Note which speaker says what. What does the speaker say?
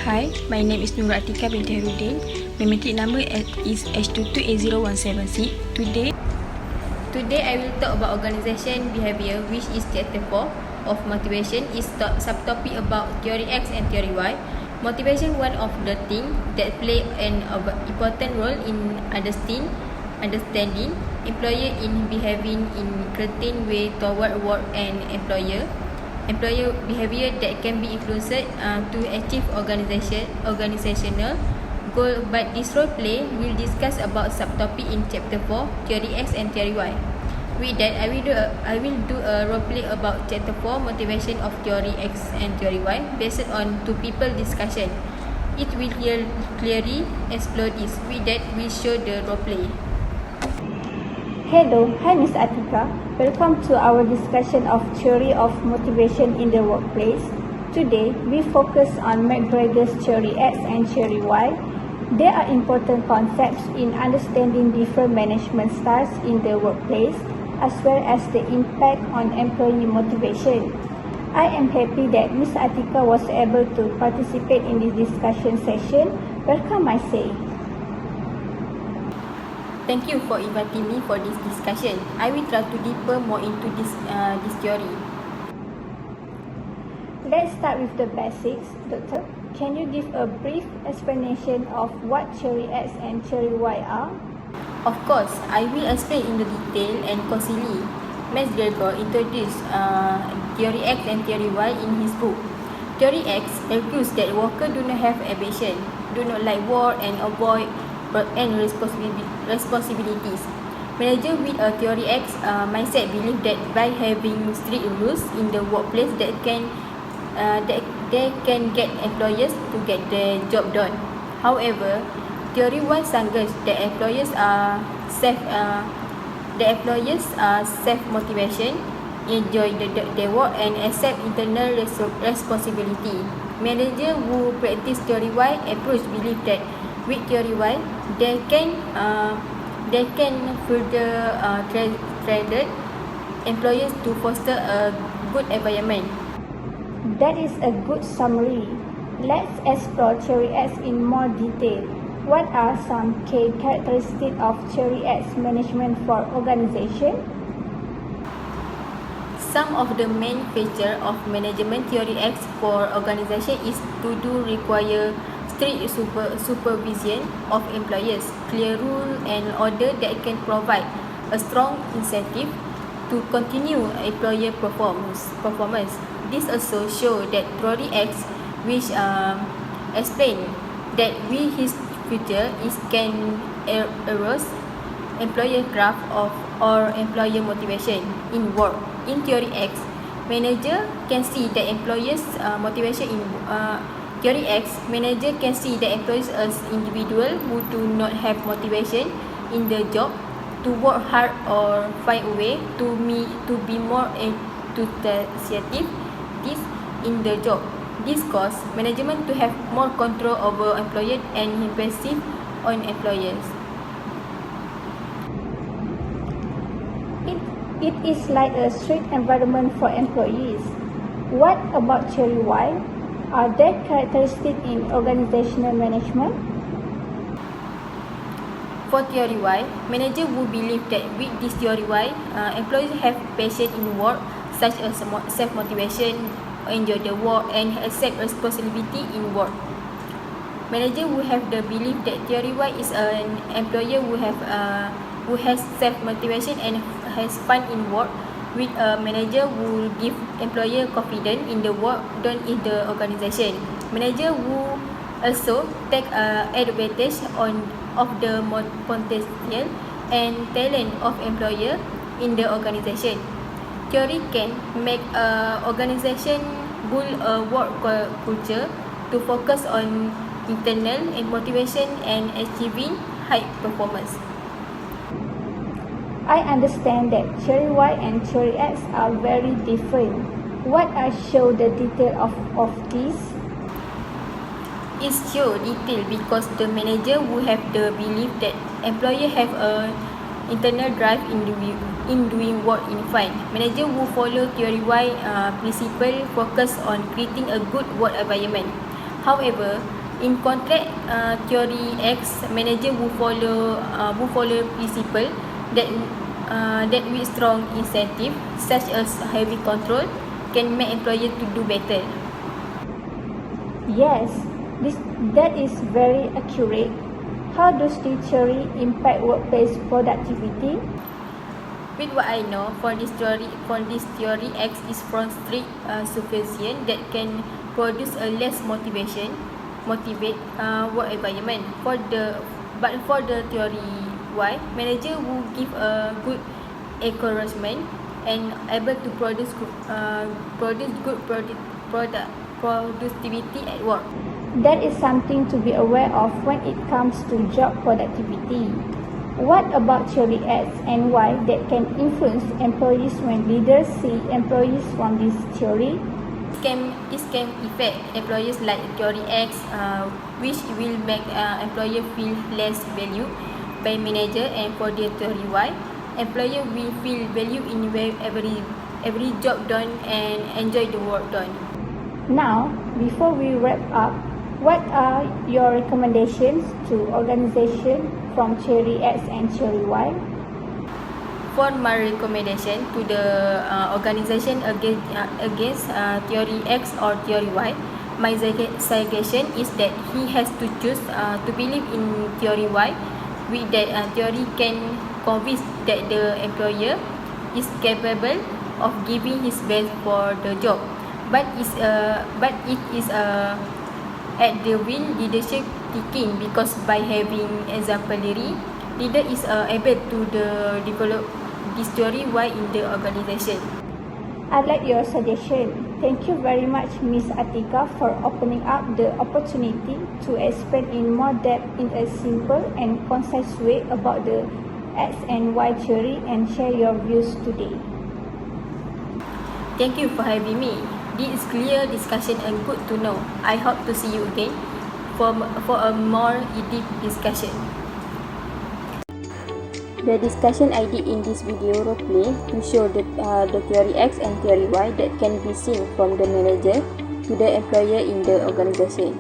Speaker 1: Hi, my name is Nurul Atika binti Herudin. My metric number is HFT20103. Today I will talk about organisation behaviour, which is chapter 4 of motivation. Is subtopic about theory X and theory Y. Motivation, one of the things that play an important role in understanding employer in behaving in certain way toward work and employer behavior that can be influenced to achieve organizational goal. But this role play will discuss about subtopic in chapter 4, theory X and theory Y. With that, I will do a role play about chapter 4, motivation of theory X and theory Y, based on two people discussion. It will clearly explore this. With that, we show the role play.
Speaker 2: Hello, hi Ms. Atika. Welcome to our discussion of theory of motivation in the workplace. Today, we focus on McGregor's theory X and theory Y. There are important concepts in understanding different management styles in the workplace, as well as the impact on employee motivation. I am happy that Ms. Atika was able to participate in this discussion session. Welcome, I say.
Speaker 1: Thank you for inviting me for this discussion. I will try to deeper more into this theory.
Speaker 2: Let's start with the basics. Doctor, can you give a brief explanation of what theory X and theory Y are?
Speaker 1: Of course, I will explain in the detail and concisely. McGregor introduced theory X and theory Y in his book. Theory X argues that workers do not have ambition, do not like work and avoid and responsibilities. Manager with a theory X mindset believe that by having strict rules in the workplace that they can get employers to get their job done. However, theory Y suggests that employers are self motivation, enjoy their work and accept internal responsibility. Manager who practice theory Y approach believe that with theory Y, they can further train employers to foster a good environment.
Speaker 2: That is a good summary. Let's explore theory X in more detail. What are some key characteristics of theory X management for organization?
Speaker 1: Some of the main features of management theory X for organization is to require strict supervision of employers, clear rule and order that can provide a strong incentive to continue employer performance. This also shows that theory X, which explain that with his future is can erode employer craft or employer motivation in work. In theory X, manager can see the employers' motivation in theory X. Manager can see the employees as individuals who do not have motivation in the job to work hard or find a way to be more enthusiastic in the job. This causes management to have more control over employers and impressive on employers.
Speaker 2: It is like a strict environment for employees. What about theory Y? Are there characteristics in organizational management?
Speaker 1: For theory Y, manager will believe that with this theory Y, employees have passion in work, such as self-motivation, enjoy the work, and accept responsibility in work. Manager will have the belief that theory Y is an employer who has self-motivation and has fun in work. With a manager who give employer confidence in the work done in the organization. Manager who also take advantage of the potential and talent of employer in the organization. Theory can make organization build a work culture to focus on internal motivation and achieving high performance.
Speaker 2: I understand that theory Y and theory X are very different. What are show the detail of this?
Speaker 1: It show detail because the manager will have the belief that employer have a internal drive in doing work in fine. Manager will follow theory Y principle focus on creating a good work environment. However, in contract theory X, manager will follow principle that with strong incentive, such as heavy control, can make employer to do better.
Speaker 2: Yes, that is very accurate. How does the theory impact workplace productivity?
Speaker 1: With what I know, for this theory, X is from strict supervision that can produce a less motivate work environment. But for the theory Y, manager will give a good encouragement and able to produce good productivity at work.
Speaker 2: That is something to be aware of when it comes to job productivity. What about theory X and Y that can influence employees when leaders see employees from this theory?
Speaker 1: It can affect employers like theory X, which will make employer feel less valued by manager, and for the theory Y, employer will feel value in every job done and enjoy the work done.
Speaker 2: Now, before we wrap up, what are your recommendations to organizations from theory X and theory Y?
Speaker 1: For my recommendation to the organization against theory X or theory Y, my suggestion is that he has to choose to believe in theory Y, with that theory can convince that the employer is capable of giving his best for the job, but it is at the will leadership kicking, because by having exemplary leader is able to develop this theory Y in the organization.
Speaker 2: I like your suggestion. Thank you very much, Ms. Atika, for opening up the opportunity to explain in more depth in a simple and concise way about the X and Y theory and share your views today.
Speaker 1: Thank you for having me. This is clear discussion and good to know. I hope to see you again for a more in-depth discussion. The discussion I did in this video roleplay to show the theory X and theory Y that can be seen from the manager to the employer in the organization.